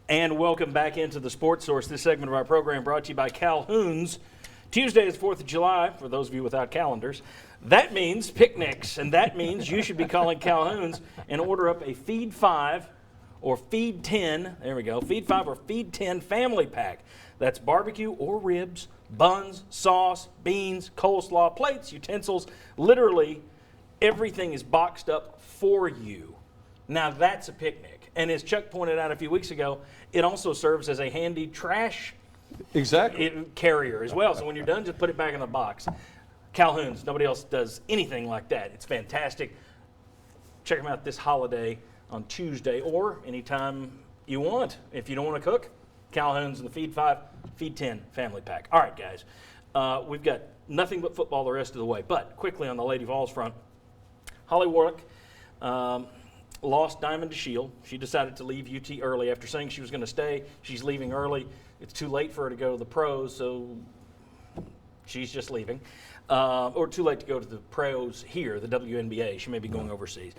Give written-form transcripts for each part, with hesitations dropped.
And welcome back into the Sports Source. This segment of our program brought to you by Calhoun's. Tuesday is 4th of July, for those of you without calendars. That means picnics, and that means you should be calling Calhoun's and order up a Feed 5 or Feed 10, there we go, Feed 5 or Feed 10 family pack. That's barbecue or ribs, buns, sauce, beans, coleslaw, plates, utensils. Literally, everything is boxed up for you. Now that's a picnic. And as Chuck pointed out a few weeks ago, it also serves as a handy trash carrier as well. So when you're done, just put it back in the box. Calhoun's, nobody else does anything like that. It's fantastic. Check them out this holiday on Tuesday or anytime you want. If you don't want to cook, Calhoun's and the Feed 5, Feed 10 family pack. All right, guys. We've got nothing but football the rest of the way. But quickly on the Lady Vols front, Holly Warlick lost Diamond DeShiel. She decided to leave UT early after saying she was going to stay. She's leaving early. It's too late for her to go to the pros, so she's just leaving. Or too late to go to the pros here, the WNBA. She may be going overseas.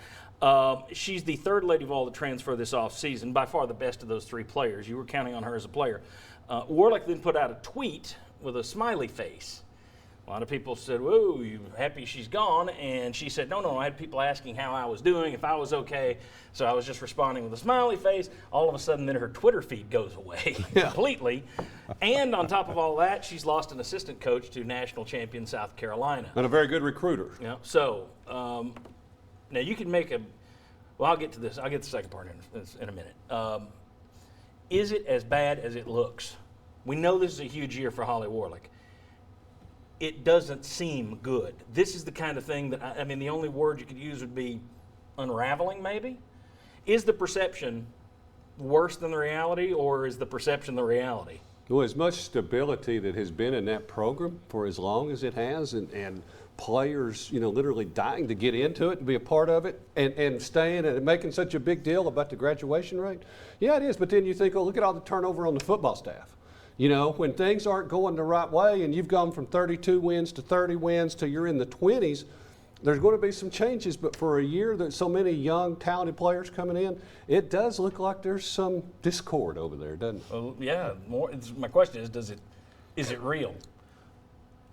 She's the third Lady Vol to transfer this offseason, by far the best of those three players. You were counting on her as a player. Warlick then put out a tweet with a smiley face. A lot of people said, whoa, you happy she's gone? And she said, no, I had people asking how I was doing, if I was okay. So I was just responding with a smiley face. All of a sudden, then her Twitter feed goes away completely. And on top of all that, she's lost an assistant coach to national champion South Carolina. And a very good recruiter. Yeah. So now you can make well, I'll get to this. I'll get to the second part in a minute. Is it as bad as it looks? We know this is a huge year for Holly Warlick. It doesn't seem good. This is the kind of thing that, I mean, the only word you could use would be unraveling, maybe? Is the perception worse than the reality, or is the perception the reality? Well, as much stability that has been in that program for as long as it has, and players, literally dying to get into it and be a part of it, and staying and making such a big deal about the graduation rate. Yeah, it is, but then you think, oh, look at all the turnover on the football staff. When things aren't going the right way and you've gone from 32 wins to 30 wins to you're in the 20s, there's going to be some changes. But for a year, there's so many young, talented players coming in, it does look like there's some discord over there, doesn't it? Well, yeah. My question is it real?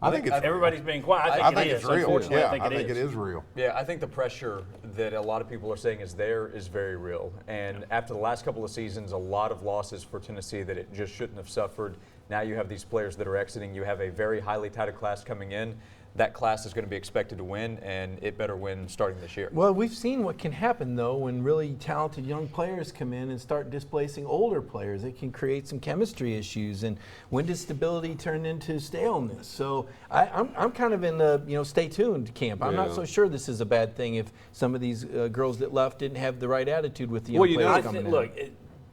I think it's everybody's being quiet. I think it's real. Unfortunately, Yeah, I think it is real. Yeah, I think the pressure that a lot of people are saying is very real. And after the last couple of seasons, a lot of losses for Tennessee that it just shouldn't have suffered. Now you have these players that are exiting. You have a very highly touted class coming in. That class is going to be expected to win, and it better win starting this year. Well, we've seen what can happen, though, when really talented young players come in and start displacing older players. It can create some chemistry issues. And when does stability turn into staleness? So I'm kind of in the stay tuned camp. I'm not so sure this is a bad thing if some of these girls that left didn't have the right attitude with the young players coming in. Look,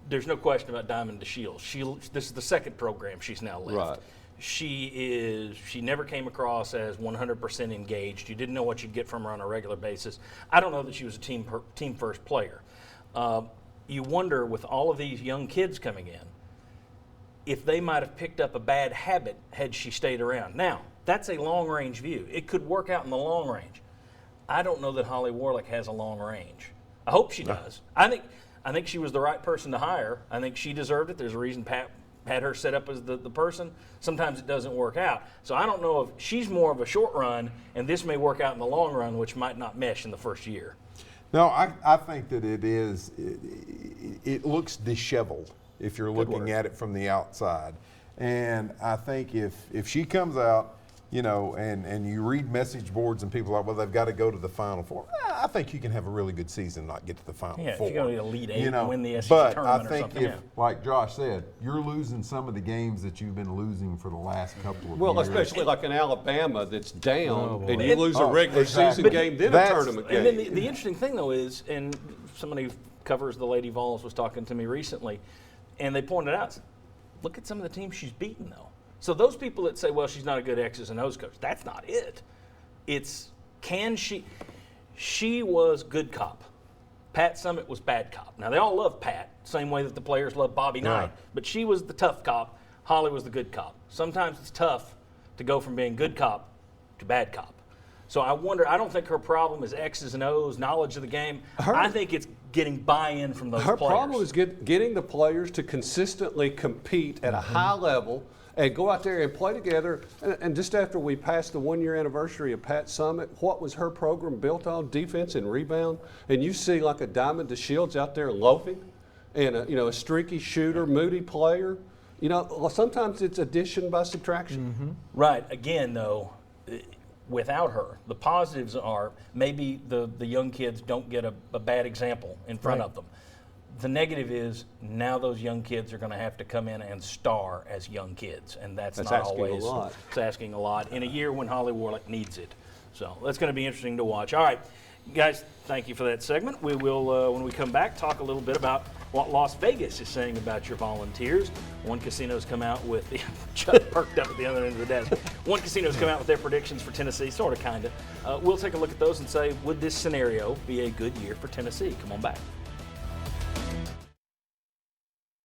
there's no question about Diamond DeShiel. This is the second program she's now left. Right. She never came across as 100% engaged. You didn't know what you'd get from her on a regular basis. I don't know that she was a team first player. You wonder, with all of these young kids coming in, if they might have picked up a bad habit had she stayed around. Now, that's a long range view. It could work out in the long range. I don't know that Holly Warlick has a long range. I hope she does. I think she was the right person to hire. I think she deserved it. There's a reason Pat had her set up as the person. Sometimes it doesn't work out. So I don't know if she's more of a short run, and this may work out in the long run, which might not mesh in the first year. No, I think that it looks disheveled if you're looking at it from the outside. And I think if she comes out, and you read message boards and people are like, well, they've got to go to the Final Four. I think you can have a really good season and not get to the Final Four. Yeah, if you go to the Elite Eight and win the SEC but tournament I think or something. if, like Josh said, you're losing some of the games that you've been losing for the last couple of years. Well, especially like in Alabama that's down, and you lose a regular season game, then a tournament game. And then the interesting thing, though, is, and somebody who covers the Lady Vols was talking to me recently, and they pointed out, look at some of the teams she's beaten, though. So those people that say, well, she's not a good X's and O's coach, that's not it. It's, can she was good cop. Pat Summitt was bad cop. Now, they all love Pat, same way that the players love Bobby Knight, but she was the tough cop. Holly was the good cop. Sometimes it's tough to go from being good cop to bad cop. So I wonder, I don't think her problem is X's and O's, knowledge of the game. I think it's getting buy-in from those Her players. problem is getting the players to consistently compete at a high level and go out there and play together. And just after we passed the 1-year anniversary of Pat Summitt, what was her program built on? Defense and rebound. And you see like a Diamond DeShields out there loafing, and a streaky shooter, moody player. Sometimes it's addition by subtraction. Right. Again, though, without her, the positives are maybe the young kids don't get a bad example in front of them. The negative is now those young kids are going to have to come in and star as young kids, and that's not asking always. a lot. It's asking a lot in a year when Holly Warlick needs it. So that's going to be interesting to watch. All right, guys, thank you for that segment. We will, when we come back, talk a little bit about what Las Vegas is saying about your Volunteers. One casino's come out with Chuck perked up at the other end of the desk. One casino's come out with their predictions for Tennessee, sort of, kind of. We'll take a look at those and say, would this scenario be a good year for Tennessee? Come on back.